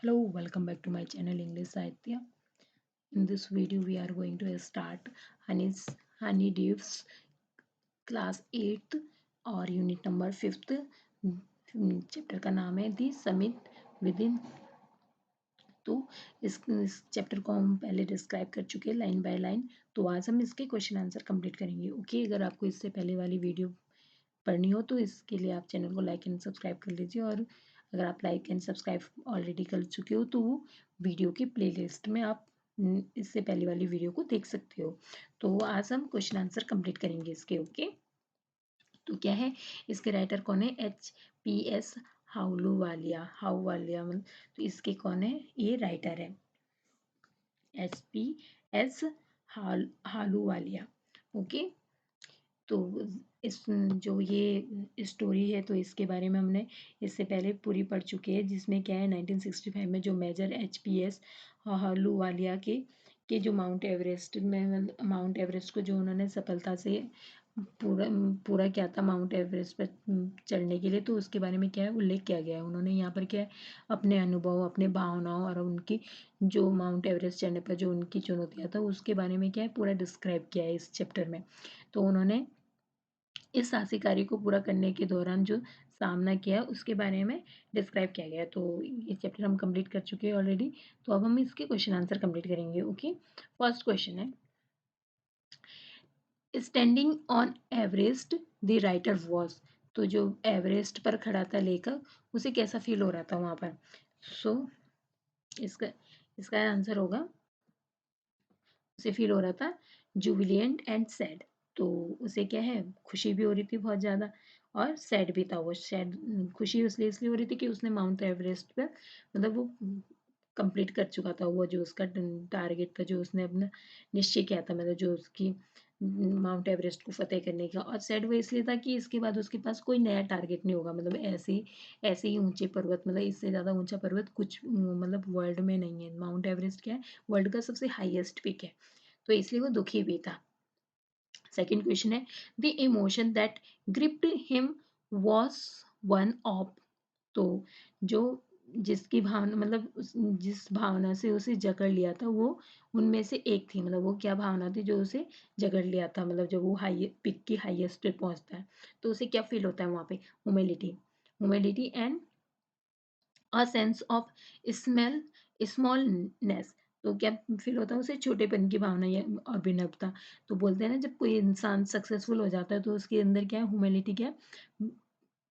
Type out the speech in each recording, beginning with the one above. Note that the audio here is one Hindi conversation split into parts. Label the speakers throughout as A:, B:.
A: Hello, welcome back to my channel English Sahitya. In this video, we are going to start Honey's Honeydews class 8th और यूनिट नंबर 5th. चैप्टर का नाम है दी समिट विद इन. तो इस चैप्टर को हम पहले डिस्क्राइब कर चुके हैं लाइन बाय लाइन. तो आज हम इसके क्वेश्चन आंसर कंप्लीट करेंगे. ओके, अगर आपको इससे पहले वाली वीडियो पढ़नी हो तो इसके लिए आप चैनल को लाइक एंड सब्सक्राइब कर लीजिए. और अगर आप लाइक एंड सब्सक्राइब ऑलरेडी कर चुके हो तो वो वीडियो की प्लेलिस्ट में आप इससे पहले वाली वीडियो को देख सकते हो. तो आज हम क्वेश्चन आंसर कंप्लीट करेंगे इसके. ओके, तो क्या है, इसके राइटर कौन है? HP हाउलूवालिया मतलब. तो इसके कौन है? ये राइटर है HP हालूवालिया. ओके, तो इस जो ये स्टोरी है तो इसके बारे में हमने इससे पहले पूरी पढ़ चुके हैं, जिसमें क्या है 1965 में जो मेजर HP हालूवालिया के जो माउंट एवरेस्ट को जो उन्होंने सफलता से पूरा पूरा किया था माउंट एवरेस्ट पर चढ़ने के लिए. तो उसके बारे में क्या है उल्लेख किया गया है. उन्होंने यहाँ पर क्या है अपने अनुभव, अपने भावनाओं और उनकी जो माउंट एवरेस्ट चढ़ने पर जो उनकी चुनौतियाँ था उसके बारे में क्या है पूरा डिस्क्राइब किया है इस चैप्टर में. तो उन्होंने इस साहसी कार्य को पूरा करने के दौरान जो सामना किया उसके बारे में डिस्क्राइब किया गया है. तो ये चैप्टर हम कंप्लीट कर चुके हैं ऑलरेडी. तो अब हम इसके क्वेश्चन आंसर कंप्लीट करेंगे. ओके, फर्स्ट क्वेश्चन है, standing on Everest the writer was. तो जो एवरेस्ट पर खड़ा था लेखक, उसे कैसा फील हो रहा था वहां पर? सो इसका इसका आंसर होगा, उसे फील हो रहा था जुबिलियंट एंड सैड. तो उसे क्या है खुशी भी हो रही थी बहुत ज़्यादा और सैड भी था. वो सैड खुशी इसलिए हो रही थी कि उसने माउंट एवरेस्ट पर मतलब वो कंप्लीट कर चुका था वो जो उसका टारगेट था जो उसने अपना निश्चय किया था, मतलब जो उसकी माउंट एवरेस्ट को फतेह करने का. और सैड वो इसलिए था कि इसके बाद उसके पास कोई नया टारगेट नहीं होगा, मतलब ऐसे ही ऊंचे पर्वत, मतलब इससे ज़्यादा ऊंचा पर्वत कुछ मतलब वर्ल्ड में नहीं है. माउंट एवरेस्ट क्या है, वर्ल्ड का सबसे हाईएस्ट पीक है. तो इसलिए वो दुखी भी था. सेकंड क्वेश्चन है, the emotion that gripped him was one of. तो जो जिसकी भावना मतलब जिस भावना से उसे जकड़ लिया था वो उनमें से एक थी. मतलब वो क्या भावना थी जो उसे जकड़ लिया था, मतलब जब वो हाई पिक की हाईएस्ट पे पहुंचता है तो उसे क्या फील होता है वहां पे? Humility and a sense of smell smallness. तो क्या फील होता है उसे? छोटेपन की भावना या और विनम्रता. तो बोलते हैं ना जब कोई इंसान सक्सेसफुल हो जाता है तो उसके अंदर क्या है ह्यूमिलिटी, क्या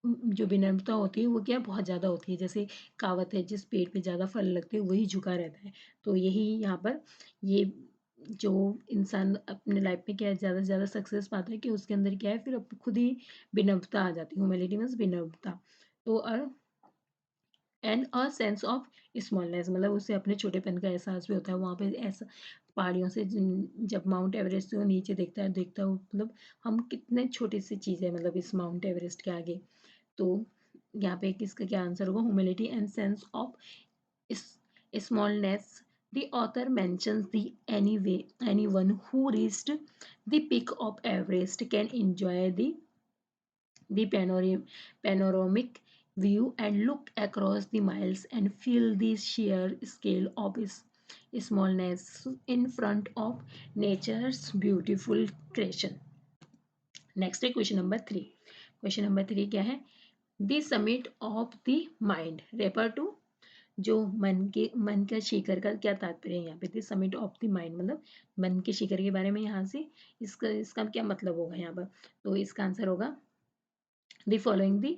A: जो विनम्रता होती है वो क्या बहुत ज़्यादा होती है. जैसे कहावत है, जिस पेड़ पे ज़्यादा फल लगते हैं वही झुका रहता है. तो यही यहाँ पर ये जो इंसान अपने लाइफ में क्या है ज़्यादा से ज़्यादा सक्सेस पाता है कि उसके अंदर क्या है फिर खुद ही विनम्रता आ जाती है. ह्यूमिलिटी मीन्स विनम्रता. तो और and a sense of smallness, मतलब उसे अपने छोटेपन का एहसास भी होता है वहाँ पे. ऐसा पहाड़ियों से जब माउंट एवरेस्ट से वो नीचे देखता है मतलब हम कितने छोटी सी चीज़ है मतलब इस माउंट एवरेस्ट के आगे. तो यहाँ पे किसका क्या आंसर होगा? Humility and sense of smallness. The author mentions the anyone who reached the peak of Everest can enjoy the panoramic view and look across the miles and feel the sheer scale of its smallness in front of nature's beautiful creation. Next है क्वेश्चन नंबर 3. क्वेश्चन नंबर 3 क्या है? The summit of the mind refer to. जो मन का शिखर का क्या तात्पर्य है यहाँ पे? The summit of the mind मतलब मन के शिखर के बारे में यहाँ से इसका क्या मतलब होगा यहाँ पर? तो इसका आंसर होगा द फॉलोइंग. द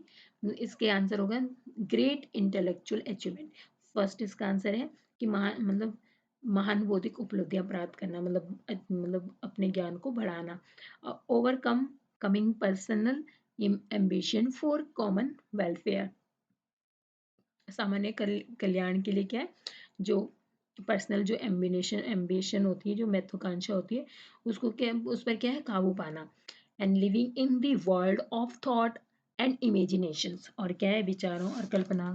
A: इसके आंसर होगा ग्रेट इंटेलेक्चुअल अचीवमेंट. फर्स्ट इसका आंसर है कि महान बौद्धिक उपलब्धियां प्राप्त करना, मतलब अपने ज्ञान को बढ़ाना. Overcome coming personal ambition for common welfare. सामान्य कल्याण के लिए क्या है जो पर्सनल जो एम्बिशन होती है, जो महत्वाकांक्षा होती है उसको क्या उस पर क्या है काबू पाना. And living in the world of thought and imaginations. और क्या है विचारों और कल्पना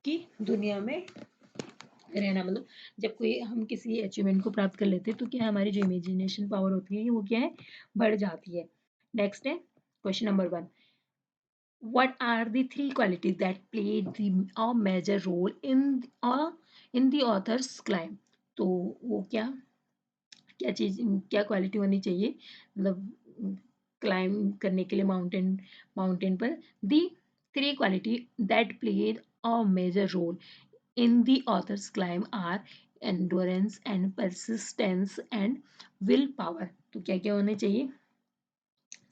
A: की दुनिया में रहना. मतलब जब कोई हम किसी अचीवमेंट को प्राप्त कर लेते हैं तो क्या हमारी जो इमेजिनेशन पावर होती है वो क्या है बढ़ जाती है. नेक्स्ट है question number 1. What are the three qualities that played a major role in the author's climb? तो वो क्या चीज, क्या क्वालिटी होनी चाहिए मतलब क्लाइंब करने के लिए माउंटेन पर? The three quality that played a major role in the author's climb are endurance and persistence and willpower. तो क्या क्या होने चाहिए?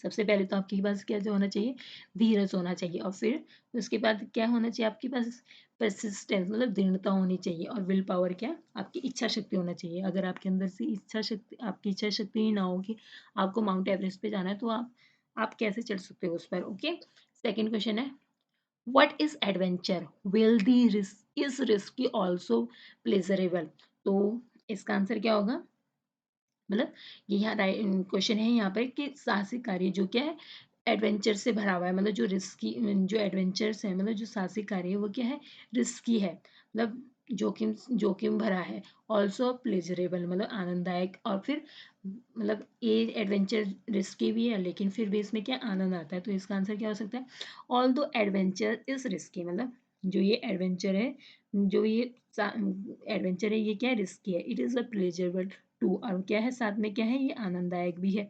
A: सबसे पहले तो आपके पास क्या जो होना चाहिए? धीरज होना चाहिए, और फिर उसके बाद क्या होना चाहिए आपके पास? परसिस्टेंस मतलब दृढ़ता होनी चाहिए, और विल पावर क्या? आपकी इच्छा शक्ति होना चाहिए। अगर आपके अंदर से इच्छा शक्ति, आपकी इच्छा शक्ति ही ना होगी, आपको माउंट एवरेस्ट पे जाना है, तो आप कैसे चढ़ सकते हो उस पर? ओके, सेकेंड क्वेश्चन है, what is adventure? Will the risk is risky also pleasurable? तो इसका आंसर क्या होगा? मतलब ये यहाँ क्वेश्चन है यहाँ पर कि साहसिक कार्य जो क्या है, एडवेंचर से भरा हुआ है, मतलब जो रिस्की, जो एडवेंचर्स है, मतलब जो साहसिक कार्य है वो क्या है? रिस्की है, मतलब जोखिम जोखिम भरा है। ऑल्सो प्लेजरेबल मतलब आनंददायक, और फिर मतलब ये एडवेंचर रिस्की भी है, लेकिन फिर भी इसमें क्या आनंद आता है। तो इसका आंसर क्या हो सकता है? ऑल दो एडवेंचर इज रिस्की, मतलब जो ये एडवेंचर है, जो ये एडवेंचर है, ये क्या है? रिस्की है। It is a pleasurable to, और क्या है साथ में? क्या है? ये आनंददायक भी है।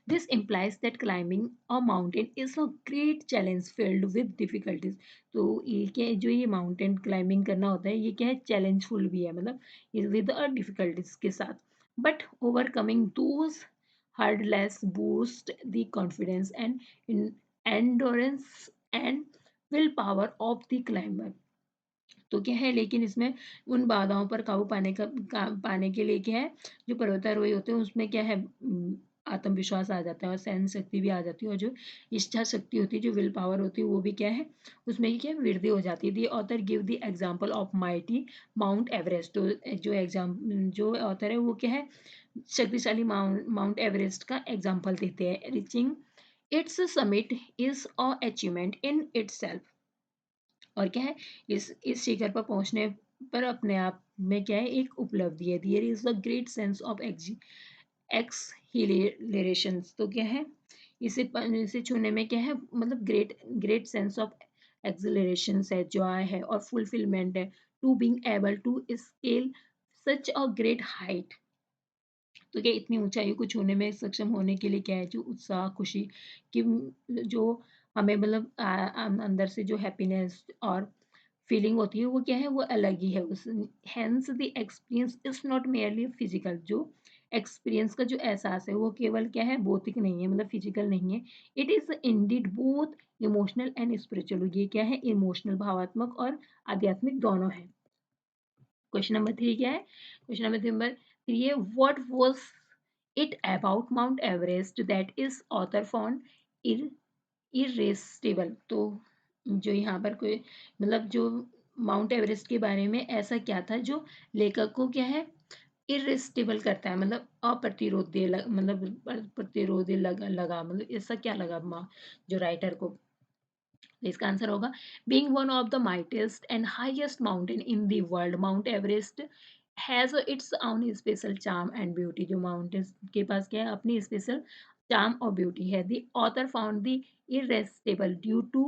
A: This implies that climbing a mountain is a great challenge filled with difficulties. तो ये क्या है? जो ये माउंटेन क्लाइंबिंग करना होता है, ये क्या है? चैलेंजफुल भी है, मतलब विद अ डिफिकल्टीज के साथ। But overcoming those hurdles boost the confidence and endurance and willpower of the climber. तो क्या है, लेकिन इसमें उन बाधाओं पर काबू पाने के लिए क्या है? जो पर्वतारोही होते हैं उसमें क्या है? आत्मविश्वास आ जाता है, और सहन शक्ति भी आ जाती है, और जो इच्छा शक्ति होती है, जो विल पावर होती है, वो भी क्या है? उसमें क्या है? वृद्धि हो जाती है। The author give the example of mighty mount Everest. तो जो ऑथर है वो क्या है? शक्तिशाली माउंट एवरेस्ट का एग्जाम्पल देते हैं। Reaching it's summit is a achievement in itself. और क्या है? इस शिखर पर पहुंचने पर अपने आप में क्या है? एक उपलब्धि है। There is a great sense of exhilaration. तो क्या है? इसे छूने में क्या है? मतलब great great sense of acceleration है, जॉय है, और फुलफिलमेंट है, to being able to scale such a great height. तो क्या इतनी ऊंचाई को छूने में सक्षम होने के लिए क्या है? जो उत्साह, खुशी कि जो हमें मतलब अंदर से जो हैप्पीनेस और फीलिंग होती है, वो क्या है? वो अलग ही है। उस hence the experience is not merely physical. जो एक्सपीरियंस का जो एहसास है वो केवल क्या है? भौतिक नहीं है, मतलब फिजिकल नहीं है। It is indeed both emotional and spiritual. ये क्या है? इमोशनल, भावात्मक और आध्यात्मिक दोनों है। क्वेश्चन नंबर थ्री क्या है? क्वेश्चन नंबर थ्री है, what was it about mount Everest that is author found irresistible? तो जो यहाँ पर कोई मतलब जो माउंट एवरेस्ट के बारे में ऐसा क्या था जो लेखक को क्या है? इरेसिस्टिबल करता है, मतलब अप्रतिरोध्य मतलब प्रतिरोधी लगा मतलब ऐसा क्या लगा जो राइटर को? तो इसका आंसर होगा, being one of the mightiest and highest mountain in the world, mount Everest has its own special charm and beauty. जो माउंटेन्स के पास क्या है? अपनी स्पेशल चार्म और ब्यूटी है। The author found the irresistible due to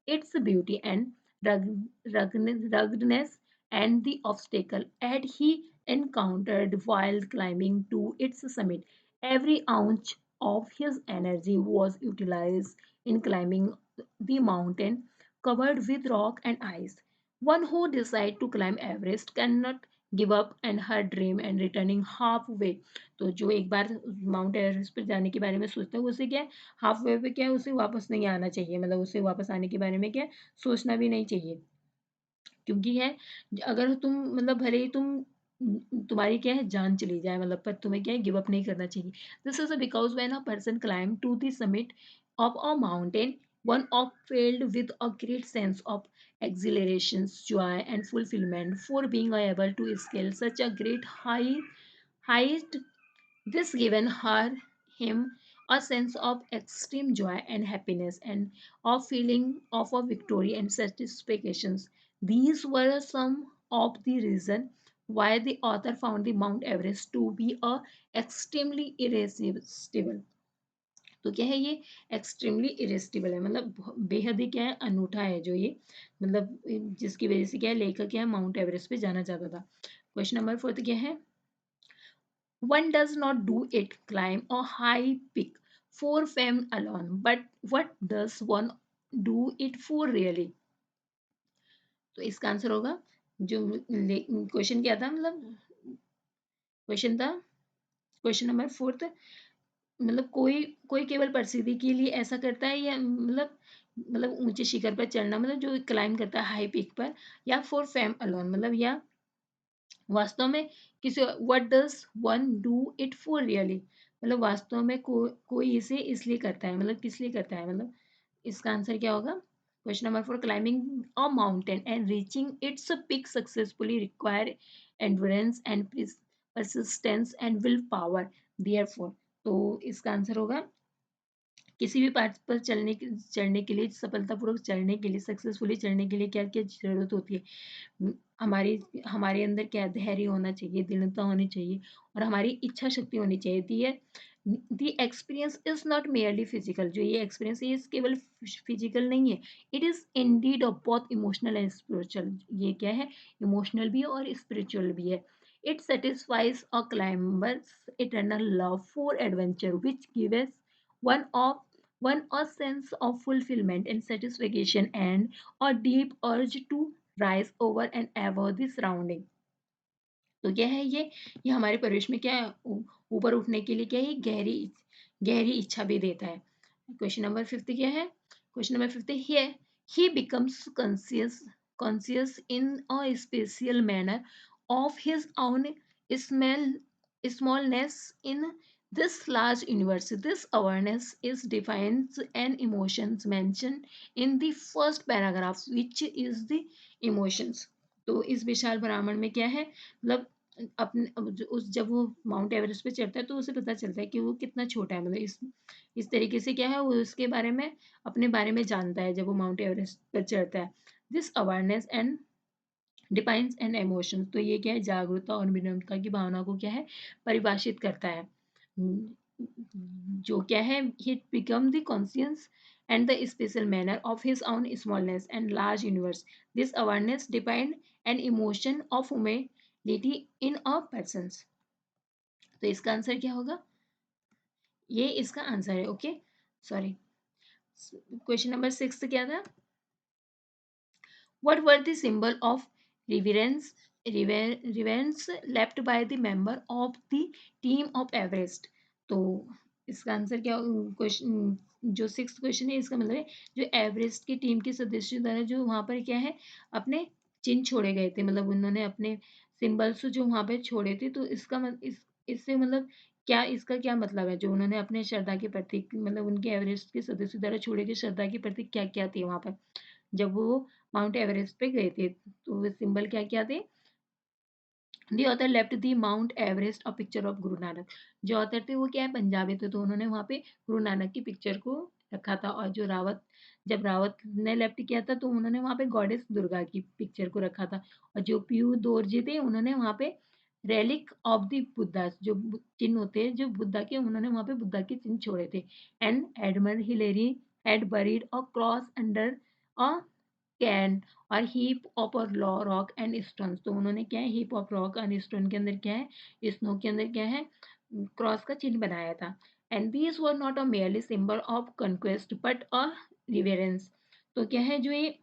A: its beauty and ruggedness and the obstacle and he encountered while climbing to its summit. Every ounce of his energy was utilized in climbing the mountain covered with rock and ice. One who decides to climb Everest cannot give up and her dream and returning halfway. तो जो एक बार माउंट एवरेस्ट पर जाने के बारे में सोचता है, उसे क्या है? हाफ वे पे क्या है? उसे वापस नहीं आना चाहिए, मतलब उसे वापस आने के बारे में क्या है? सोचना भी नहीं चाहिए। क्योंकि है, अगर तुम मतलब भले ही तुम्हारी क्या है? जान चली जाए, मतलब पर तुम्हें क्या है? गिव अप नहीं करना चाहिए। This is because when a person climb to the summit of a mountain, one of filled with a great sense of exhilaration, joy and fulfillment for being able to scale such a great height. This given him a sense of extreme joy and happiness and of feeling of a victory and satisfactions. These were some of the reasons why the author found the Mount Everest to be a extremely irresistible. तो क्या है ये एक्सट्रीमली इरेस्टिबल है, मतलब बेहद ही क्या है अनूठा है जो ये, मतलब जिसकी वजह से क्या है लेखक क्या है माउंट एवरेस्ट पे जाना चाहता था। क्वेश्चन नंबर 4 क्या है, one does not do it climb a high peak for fame alone, but what does one do it for really? तो इसका आंसर होगा जो क्वेश्चन क्या था, मतलब क्वेश्चन था क्वेश्चन नंबर 4, मतलब कोई कोई केवल प्रसिद्धि के लिए ऐसा करता है या मतलब ऊंचे शिखर पर चढ़ना, मतलब जो क्लाइम करता है हाई पीक पर, या फॉर फेम अलोन, मतलब या वास्तव में किसी, what does one do it for really, मतलब वास्तव में कोई इसे इसलिए करता है, मतलब किस लिए करता है, मतलब इसका आंसर क्या होगा। Question number 4, climbing a mountain and reaching its peak successfully require endurance and persistence and will power, therefore. तो इसका आंसर होगा किसी भी पार्ट पर चढ़ने के लिए, सफलतापूर्वक चढ़ने के लिए, सक्सेसफुली चढ़ने के लिए क्या क्या जरूरत होती है, हमारी हमारे अंदर क्या धैर्य होना चाहिए, दृढ़ता होनी चाहिए, और हमारी इच्छा शक्ति होनी चाहिए। The experience is not merely physical, जो ये एक्सपीरियंस है ये केवल फिजिकल नहीं है, it is Indeed of both emotional and spiritual, ये क्या है इमोशनल भी है और स्पिरिचुअल भी है। It satisfies a climbers eternal love for adventure which gives one of one a sense of fulfillment and satisfaction and a deep urge to rise over and above the surrounding। तो क्या है ये हमारे परिवेश में क्या है ऊपर उठने के लिए क्या है ये गहरी गहरी इच्छा भी देता है। क्वेश्चन नंबर 5 क्या है, question number 5 here he becomes conscious in a special manner of his own small smallness in this large universe. This awareness is defined and emotions mentioned in the first paragraph which is the emotions। तो इस विशाल ब्राह्मण में क्या है, मतलब अपने उस जब वो माउंट एवरेस्ट पे चढ़ता है तो उसे पता चलता है कि वो कितना छोटा है, मतलब इस तरीके से क्या है वो उसके बारे में अपने बारे में जानता है जब वो माउंट एवरेस्ट पर चढ़ता है। This awareness and defines and emotions, तो ये क्या है जागरूकता और विनम्रता की भावना को क्या है परिभाषित करता है। जो क्या है he become the conscience and the special manner of his own smallness and large universe. This awareness define an emotion of humility in a persons। तो इसका आंसर क्या होगा, ये इसका आंसर है। ओके सॉरी, क्वेश्चन नंबर 6 क्या था, what were the symbol of reverence reverence left by the member of the team of Everest। तो इसका आंसर क्या, क्वेश्चन जो 6 क्वेश्चन है इसका मतलब है जो एवरेस्ट की टीम के सदस्यों द्वारा जो वहां पर क्या है अपने चिन्ह छोड़े गए थे, मतलब उन्होंने अपने सिंबल्स जो वहां पे छोड़े थे, तो इससे मतलब क्या, इसका क्या मतलब है जो उन्होंने अपने श्रद्धा के प्रतीक, मतलब उनके एवरेस्ट के सदस्यों द्वारा छोड़े गए श्रद्धा के प्रतीक क्या क्या थे वहां पर जब वो माउंट एवरेस्ट पे गए थे, तो वे सिंबल क्या क्या थे। The author left the mount Everest a picture of Guru Nanak, जो ऑथर थे वो क्या है पंजाबी थे, तो उन्होंने वहां पे गुरु नानक की पिक्चर को रखा था, और जो जब रावत ने लेफ्ट किया था तो उन्होंने वहां पे गॉडेस दुर्गा की पिक्चर को रखा था, और जो पीयू दोरजी थे उन्होंने वहां पे रेलिक ऑफ द बुद्धा, जो चिन्ह होते हैं जो बुद्धा के, उन्होंने वहां पे बुद्धा के चिन्ह छोड़े थे। And Edmund Hillary had buried a cross under a can और हीप ऑफ और रॉक एंड स्टोन, तो उन्होंने क्या है heap of rock and stone के अंदर क्या है स्नो के अंदर क्या है क्रॉस का चिन्ह बनाया था। And these were not a merely symbol of conquest but a reverence. तो क्या है जो ये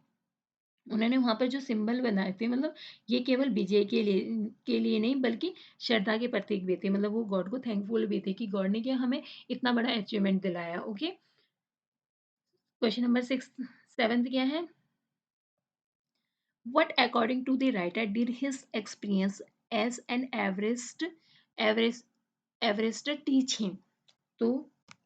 A: उन्होंने वहां पर जो सिंबल बनाए थे, मतलब ये केवल विजय के लिए नहीं बल्कि श्रद्धा के प्रतीक भी थे, मतलब वो गॉड को थैंकफुल भी थे कि गॉड ने क्या हमें इतना बड़ा अचीवमेंट दिलाया। ओके क्वेश्चन नंबर 7 क्या है, what according to the writer did his experience as an Everest Everester teach him। तो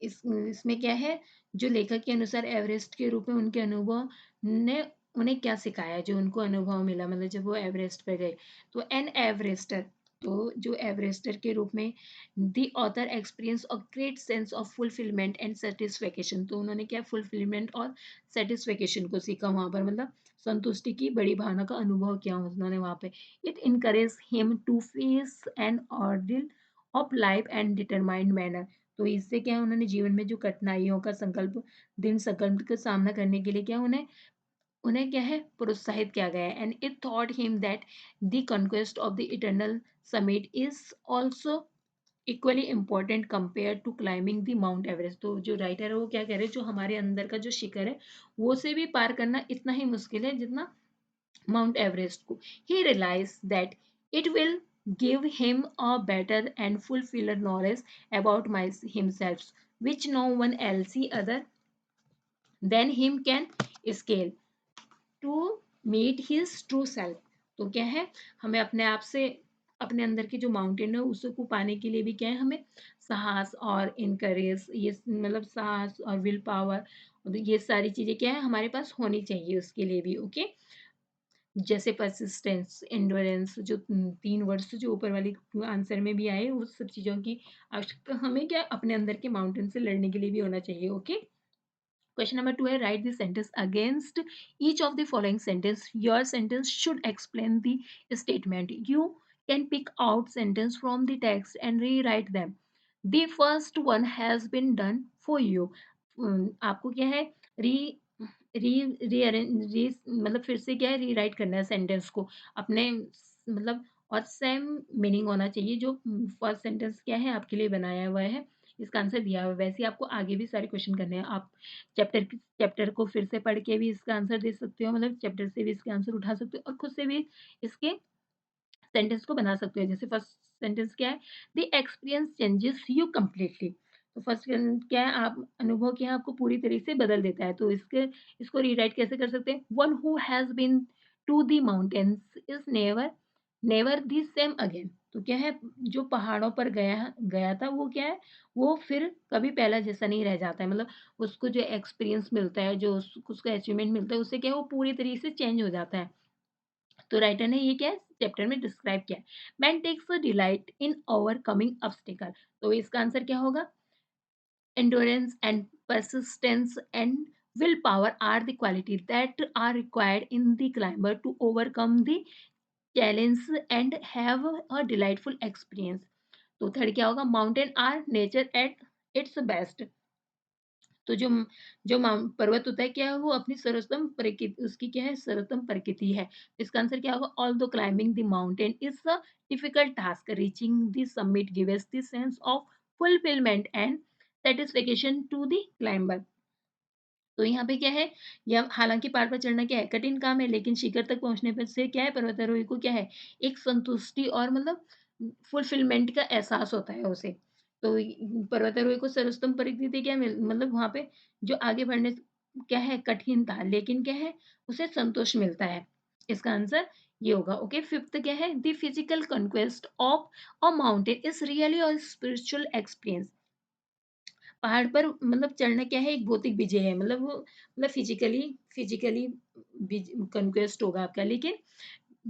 A: इसमें क्या है जो लेखक के अनुसार एवरेस्ट के रूप में उनके अनुभव ने उन्हें क्या सिखाया, जो उनको अनुभव मिला, मतलब जब वो एवरेस्ट पे गए। तो एन एवरेस्टर, तो जो एवरेस्टर के रूप में the author experience a great sense of fulfilment and satisfaction, तो उन्होंने क्या फुलफिलमेंट और सेटिस्फेक्शन को सीखा वहां पर, मतलब संतुष्टि की बड़ी भावना का अनुभव किया उन्होंने वहां पे। It encourage him to face an order of life and determined manner. तो इससे क्या है, उन्होंने जीवन में जो कठिनाइयों का संकल्प का सामना करने के लिए क्या उन्हें उन्हें क्या है प्रोत्साहित किया गया है। And it thought him that the conquest of the eternal summit is also equally important compare to climbing the mount Everest. तो जो राइटर है वो क्या कह रहे हैं, जो हमारे अंदर का जो शिखर है वो से भी पार करना इतना ही मुश्किल है जितना माउंट एवरेस्ट को। He realise that it will give him a better and fuller knowledge about himself which no one else other than him can scale to meet his true self। तो क्या है, हमें अपने आप से अपने अंदर की जो माउंटेन है उसको पाने के लिए भी क्या है, हमें साहस और इनकरेज, ये मतलब साहस और विल पावर, ये सारी चीजें क्या है हमारे पास होनी चाहिए उसके लिए भी। ओके, जैसे परसिस्टेंस, एंडोरेंस, जो 3 वर्ड्स जो ऊपर वाली आंसर में भी आए, उस सब चीज़ों की आवश्यकता हमें क्या अपने अंदर के माउंटेन से लड़ने के लिए भी होना चाहिए। ओके, क्वेश्चन नंबर 2 है write the sentence against each of the following sentence. Your sentence should explain the statement. You can pick out sentence from the text and rewrite them. The first one has been done for you. आपको क्या है, री री रीअरेंज री मतलब फिर से क्या है रीराइट करना है सेंटेंस को अपने मतलब, और सेम मीनिंग होना चाहिए जो फर्स्ट सेंटेंस क्या है आपके लिए बनाया हुआ है, इसका आंसर दिया हुआ है। वैसे ही आपको आगे भी सारे क्वेश्चन करने हैं। आप चैप्टर को फिर से पढ़ के भी इसका आंसर दे सकते हो, मतलब चैप्टर से भी इसके आंसर उठा सकते हो और खुद से भी इसके सेंटेंस को बना सकते हो। जैसे फर्स्ट सेंटेंस क्या है, the experience changes you completely. तो फर्स्ट क्या है, आप अनुभव क्या है आपको पूरी तरीके से बदल देता है। तो इसको रीराइट कैसे कर सकते हैं, one who has been to the mountains is never never the same again. तो क्या है, जो पहाड़ों पर गया गया था वो क्या है, वो फिर कभी पहला जैसा नहीं रह जाता है। मतलब उसको जो एक्सपीरियंस मिलता है, जो उसको अचीवमेंट मिलता है, उससे क्या है वो पूरी तरीके से चेंज हो जाता है। तो राइटर ने ये क्या है चैप्टर में डिस्क्राइब किया है। Man takes a delight in overcoming obstacle. तो इसका आंसर क्या होगा, endurance and persistence and willpower are the qualities that are required in the climber to overcome the challenge and have a delightful experience। तो थर्ड क्या होगा, mountain are nature at its best. तो जो पर्वत होता है क्या है, वो अपनी सर्वोत्तम प्रकृति, उसकी क्या है सर्वोत्तम प्रकृति है। इसका आंसर क्या होगा, although climbing the mountain is a difficult task, reaching the summit gives the sense of fulfilment and satisfaction to the climber. तो यहाँ पे क्या है, यह हालांकि पहाड़ पर चढ़ना क्या है कठिन काम है, लेकिन शिखर तक पहुंचने पर से क्या है पर्वतारोही को क्या है एक संतुष्टि और मतलब फुलफिलमेंट का एहसास होता है उसे। तो पर्वतारोही को सर्वोत्तम परिस्थिति क्या मिल मतलब वहां पे जो आगे बढ़ने क्या है कठिन था, लेकिन क्या है उसे संतोष मिलता है। इसका आंसर ये होगा। ओके, फिफ्थ क्या है, the physical conquest of a mountain is really a spiritual experience. पहाड़ पर मतलब चढ़ना क्या है एक भौतिक विजय है, मतलब वो मतलब फिजिकली कंक्वेस्ट होगा आपका, लेकिन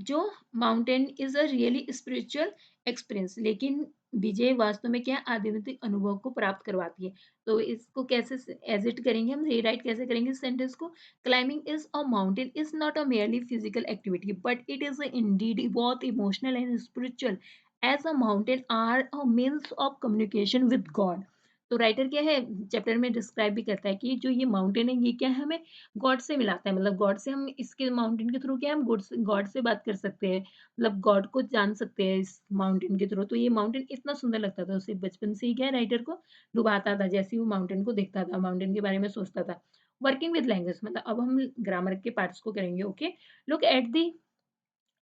A: जो mountain is a really spiritual experience, लेकिन विजय वास्तव में क्या है आध्यात्मिक अनुभव को प्राप्त करवाती है। तो इसको कैसे एजिट करेंगे, हम रीराइट कैसे करेंगे सेंटेंस को, climbing is a mountain is not a merely physical activity but it is indeed both emotional and spiritual as a mountain are a means of communication with God. तो राइटर क्या है चैप्टर में डिस्क्राइब भी करता है कि जो ये माउंटेन है ये क्या है हमें गॉड से मिलाता है, मतलब गॉड से हम इसके माउंटेन के थ्रू क्या है हम गॉड से बात कर सकते हैं, मतलब गॉड को जान सकते हैं इस माउंटेन के थ्रू। तो ये माउंटेन इतना सुंदर लगता था उसे, बचपन से ही क्या है राइटर को लुभाता था, जैसे वो माउंटेन को देखता था माउंटेन के बारे में सोचता था। वर्किंग विद लैंग्वेज, मतलब अब हम ग्रामर के पार्ट्स को करेंगे। Okay, look at the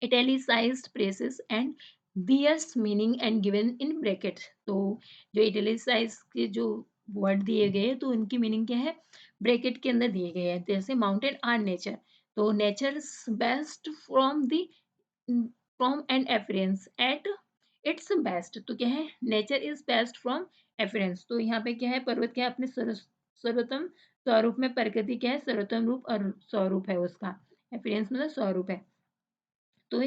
A: italicized phrases and their meaning and given in brackets। तो जो italicized के जो वर्ड दिए गए तो उनकी मीनिंग क्या है ब्रैकेट के अंदर दिए गए हैं। जैसे माउंटेन आर नेचर, तो nature best from an efference at its best. तो क्या है nature is best from efference. तो यहाँ पे क्या है पर्वत क्या है अपने सर्वोत्तम स्वरूप में, प्रकृति क्या है सर्वोत्तम रूप और स्वरूप है उसका, एफरेंस मतलब स्वरूप है। तो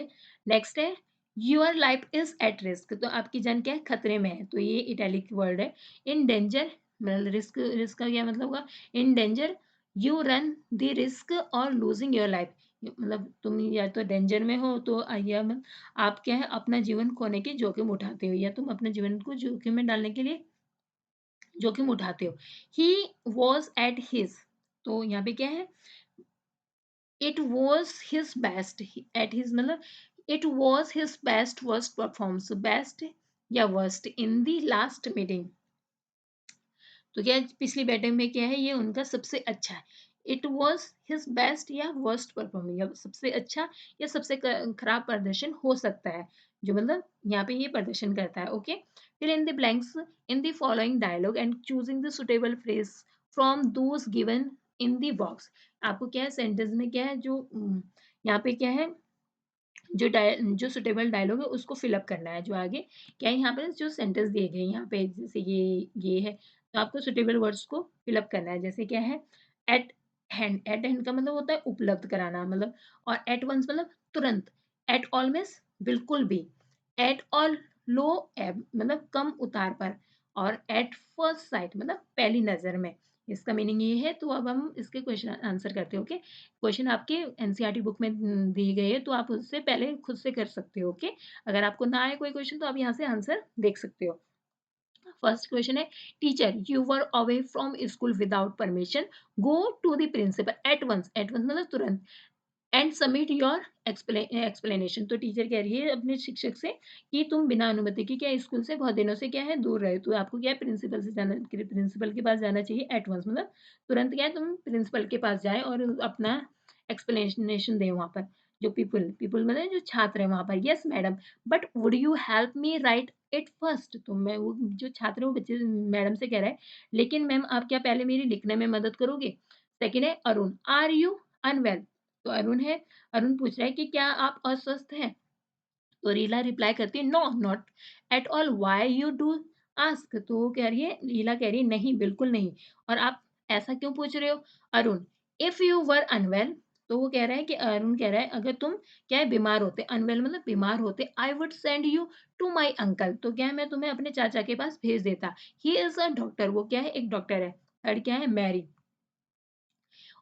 A: नेक्स्ट है your life is at risk, तो आपकी जान क्या है खतरे में है, तो ये इटैलिक वर्ड है। इन डेंजर मतलब रिस्क, रिस्क का क्या मतलब होगा, in danger you run the risk और लूजिंग योर लाइफ, मतलब तुम या तो डेंजर में हो तो या आप क्या है अपना जीवन खोने के जोखिम उठाते हो, या तुम अपने जीवन को जोखिम में डालने के लिए जोखिम उठाते हो। ही वॉज एट हिज, तो यहाँ पे क्या है, it was his best, at his मतलब it was his best worst performance, best या worst in the last meeting, तो क्या पिछली बैटिंग में क्या है, ये उनका सबसे अच्छा है। इट वॉज हिज बेस्ट या वर्स्ट परफॉर्मेंस, या सबसे अच्छा या सबसे खराब प्रदर्शन हो सकता है, जो मतलब यहाँ पे ये प्रदर्शन करता है। Okay, fill in the blanks in the following dialogue and choosing the suitable phrase from those given in the box. आपको क्या है सेंटेंस में क्या है, जो यहाँ पे क्या है, जो सुटेबल डायलॉग है उसको फिलअप करना है, जो आगे क्या है, यहाँ पर जो सेंटेंस दिए गए यहाँ पे, जैसे ये है, तो आपको सुटेबल वर्ड्स को फिलअप करना है। जैसे क्या है, एट हैंड, एट हैंड का मतलब होता है उपलब्ध कराना, मतलब, और एट वंस मतलब तुरंत, एट ऑल मीन्स बिल्कुल भी, एट ऑल लो एब मतलब कम उतार पर, और एट फर्स्ट साइट मतलब पहली नजर में, इसका मीनिंग ये है। तो अब हम इसके क्वेश्चन आंसर करते हैं। ओके, क्वेश्चन आपके एनसीईआरटी बुक में दी गई है, तो आप उससे पहले खुद से कर सकते हो। ओके, अगर आपको ना आए कोई क्वेश्चन तो आप यहाँ से आंसर देख सकते हो। फर्स्ट क्वेश्चन है, teacher you were away from school without permission, go to the principal at once, at once मतलब तुरंत, एंड सबमिट योर एक्सप्लेनेशन। तो टीचर कह रही है अपने शिक्षक से कि तुम बिना अनुमति के क्या स्कूल से बहुत दिनों से क्या है दूर रहे, तो आपको क्या है प्रिंसिपल से जाना, प्रिंसिपल के पास जाना चाहिए एट वंस, मतलब तुरंत क्या है तुम प्रिंसिपल के पास जाए और अपना एक्सप्लेनेशन दे वहां पर। जो पीपल पीपल मतलब जो छात्र है वहां पर, yes madam, but would you help me right it first, तो मैं वो जो छात्र है वो बच्चे मैडम से कह रहा है, लेकिन मैम आप क्या पहले मेरी लिखने में मदद करोगे। सेकेंड है अरुण, आर यू अनवेल, तो अरुण है, अरुण पूछ रहा है कि क्या आप अस्वस्थ हैं, तो रीला रिप्लाई करती है, no not at all, why you do ask, तो वो कह रही है, रीला कह रही है नहीं बिल्कुल नहीं, और आप ऐसा क्यों पूछ रहे हो। Arun, if you were unwell, तो वो कह रहा है कि अरुण कह रहा है अगर तुम क्या है बीमार होते, अनवेल मतलब बीमार होते, I would send you to my uncle, तो क्या है मैं तुम्हें अपने चाचा के पास भेज देता, ही इज अ डॉक्टर, वो क्या है एक डॉक्टर है। थर्ड क्या है, Mary,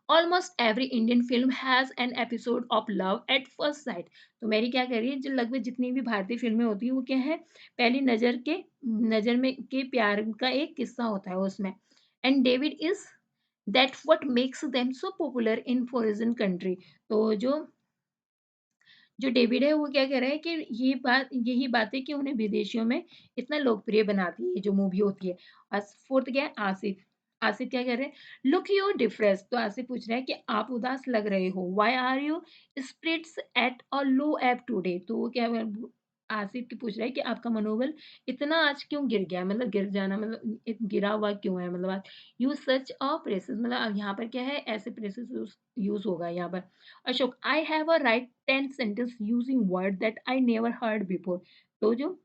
A: almost every Indian film has an episode of love at first sight, तो मेरी क्या कह रही है, जो लगभग जितनी भी भारतीय फिल्में होती है वो क्या है पहली नजर में के प्यार का एक किस्सा होता है उसमें, and David is that what makes them so popular in foreign country, तो जो डेविड है वो क्या कह रहा है कि यही बात है कि उन्हें विदेशियों में इतना लोकप्रिय बनाती है जो मूवी होती है। और फोर्थ क्या है, आसिफ, आसिफ क्या कह रहे हैं, लुक यू डिप्रेस, तो आसिफ पूछ रहा है कि आप उदास लग रहे हो, why are you spirits at a low ebb today, तो वो क्या आसिफ की पूछ रहा है कि आपका मनोबल इतना आज क्यों गिर गया, मतलब गिर जाना मतलब गिरा हुआ क्यों है, मतलब आज यूज सच अ प्रेसेस, मतलब अब यहाँ पर क्या है ऐसे प्रेसेस यूज होगा यहाँ पर। Ashok, I have a right 10 sentence using word that I never heard before, तो जो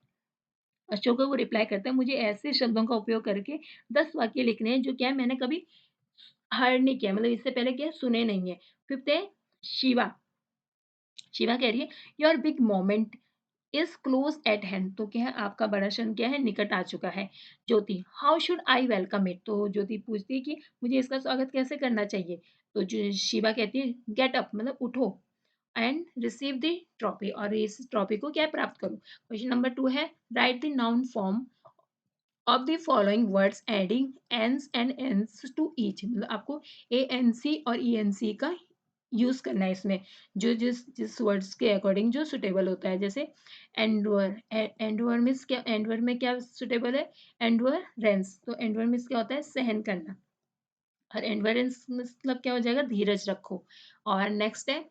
A: अशोक है वो रिप्लाई करता है, मुझे ऐसे शब्दों का उपयोग करके 10 वाक्य लिखने हैं जो क्या है मैंने कभी हर्ड नहीं किया, मतलब इससे पहले क्या है सुने नहीं है। फिफ्थ है शिवा, शिवा कह रही है your big moment is close eight hand, तो क्या है आपका बड़ा क्षण क्या है निकट आ चुका है। Jyoti, how should I welcome it, तो ज्योति पूछती है कि मुझे इसका स्वागत कैसे करना चाहिए, तो जो शिवा कहती है गेट अप मतलब उठो, एंड रिसीव द ट्रॉफी, और इस ट्रॉफी को क्या प्राप्त करो। क्वेश्चन नंबर 2 है, write the noun form of the following words adding ance and ence to each, मतलब आपको ए एन सी और ई एन सी का यूज करना है इसमें, जो जिस जिस वर्ड्स के अकॉर्डिंग जो सुटेबल होता है। जैसे एंडवर, एंडवर मीन्स क्या, एंडवर में क्या सुटेबल है, एंडवर रेंस, तो एंडवर मीन्स क्या होता है सहन करना, और एंडोरेंस मतलब क्या हो जाएगा धीरज रखो। और नेक्स्ट है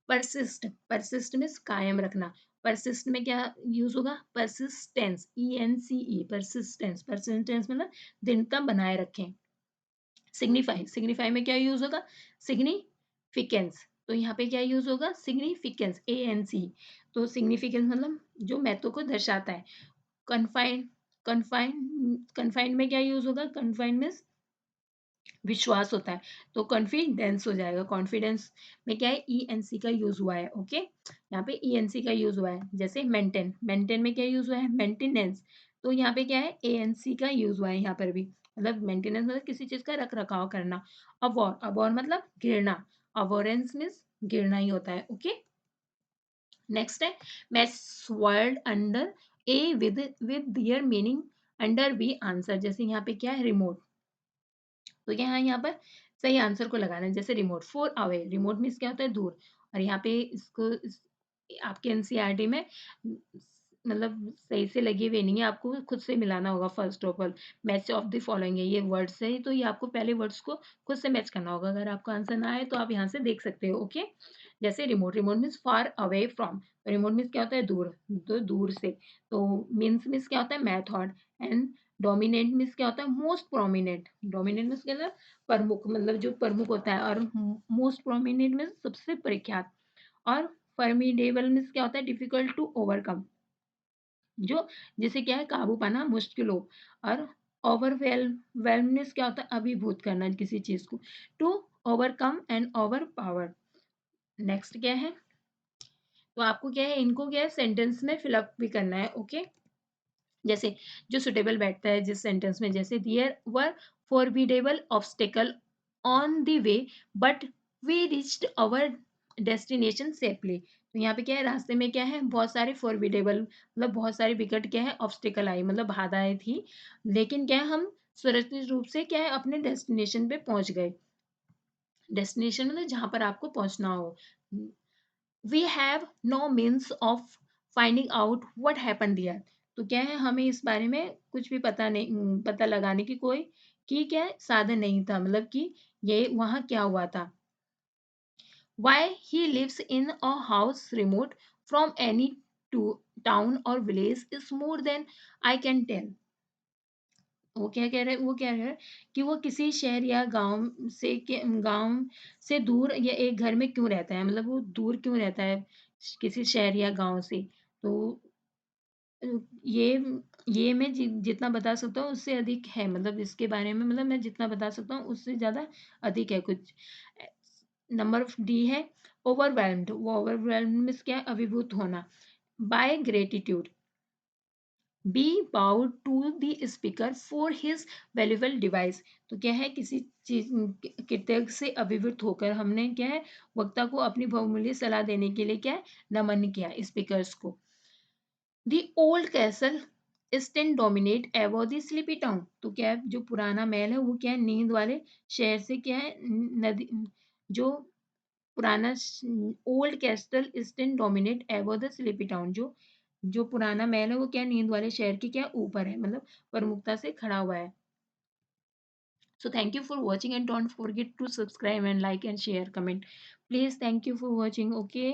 A: परसिस्ट, परसिस्ट मीन्स कायम रखना, परसिस्ट में क्या यूज होगा, परसिस्टेंस, ई एन सी ई, परसिस्टेंस, परसिस्टेंस मतलब दृढ़ता बनाए रखें। सिग्निफाई, सिग्निफाई में क्या यूज होगा, सिग्निफिकेंस, तो यहाँ पे क्या यूज होगा सिग्निफिकेंस, ए एन सी, तो सिग्निफिकेंस मतलब जो महत्व को दर्शाता है। कन्फाइंड, कन्फाइंड में क्या यूज होगा, कन्फाइंड मीन्स विश्वास होता है, तो कॉन्फिडेंस हो जाएगा। कॉन्फिडेंस में क्या है ई एन सी का यूज हुआ है। ओके, यहाँ पे ई एन सी का यूज हुआ है। जैसे मेंटेन, मेंटेन में क्या यूज हुआ है मेंटेनेंस, तो यहाँ पे क्या है ए एन सी का यूज हुआ है यहाँ पर भी, मतलब मेंटेनेंस मतलब किसी चीज का रख रखाव करना। अवॉर, अवॉर मतलब गिरना, अवोरेंस मीन्स गिरना ही होता है। ओके, नेक्स्ट है मैं स्वर्ल्ड under A with their meaning under B answer, जैसे यहाँ पे क्या है रिमोट, तो यहाँ पर सही आंसर को लगाना है, जैसे remote for away, remote means क्या होता है दूर, और यहाँ पे आपके एनसीईआरटी में मतलब सही से लगे हुए नहीं है, आपको खुद से मिलाना होगा। First of all match of the following है, ये वर्ड्स है, तो ये आपको पहले वर्ड्स को खुद से मैच करना होगा। अगर आपको आंसर ना आए तो आप यहाँ से देख सकते हो। ओके, जैसे remote, remote means far away from, remote means क्या होता है दूर, तो दूर से, तो मीन्स क्या होता है मेथड, एंड डोमिनेंट मीन्स क्या होता है मोस्ट प्रोमिनेंट, डोमिनेंट मीन्स क्या होता है प्रमुख, मतलब जो प्रमुख होता है, और मोस्ट प्रोमिनेंट मीन्स सबसे प्रख्यात, और फॉर्मिडेबल मीन्स क्या होता है डिफिकल्ट टू ओवरकम, जो जिसे क्या है काबू पाना मुश्किल हो, और ओवरवेलम मीन्स क्या होता है अभिभूत करना किसी चीज को, to overcome and overpower. Next क्या है, तो आपको क्या है इनको क्या है सेंटेंस में फिलअप भी करना है। ओके, जैसे जो सुटेबल बैठता है जिस सेंटेंस में, जैसे there were forbiddable obstacle on the way but we reached our destination safely, तो यहाँ पे क्या है रास्ते में क्या है बहुत सारे फॉरबिडेबल मतलब बहुत सारे विकट क्या है ऑब्स्टेकल आई मतलब बाधाएं थी, लेकिन क्या है हम सुरक्षित रूप से क्या है अपने डेस्टिनेशन पे पहुंच गए, डेस्टिनेशन मतलब जहां पर आपको पहुंचना हो। We have no means of finding out what happen there, तो क्या है हमें इस बारे में कुछ भी पता नहीं, पता लगाने की कोई की क्या है साधन नहीं था, मतलब कि ये वहां क्या हुआ था। Why he lives in a house remote from any to town और village is more than I can tell, वो क्या कह रहे हैं, वो क्या कह रहे हैं कि वो किसी शहर या गांव से दूर या एक घर में क्यों रहता है, मतलब वो दूर क्यों रहता है किसी शहर या गांव से, तो अ, ये ये मैं जितना बता सकता हूँ उससे अधिक है, मतलब इसके बारे में मतलब मैं जितना बता सकता हूँ उससे ज्यादा अधिक है कुछ। नंबर डी है ओवरवेल्म्ड, वो ओवरवेल्म्ड में क्या है? अभिभूत होना, by gratitude, be bound to the speaker for his valuable device, तो क्या है किसी चीज कृतज्ञ से अभिभूत होकर हमने क्या है वक्ता को अपनी बहुमूल्य सलाह देने के लिए क्या है नमन किया स्पीकर्स को। The old castle still dominate ever the sleepy town, तो क्या है जो पुराना महल है वो क्या है नींद वाले शहर से क्या है नदी, जो पुराना old castle still dominate ever the sleepy town, जो पुराना महल है वो क्या नींद वाले शहर के क्या ऊपर है, मतलब प्रमुखता से खड़ा हुआ है। So thank you for watching and don't forget to subscribe and like and share comment. Please, thank you for watching. Okay.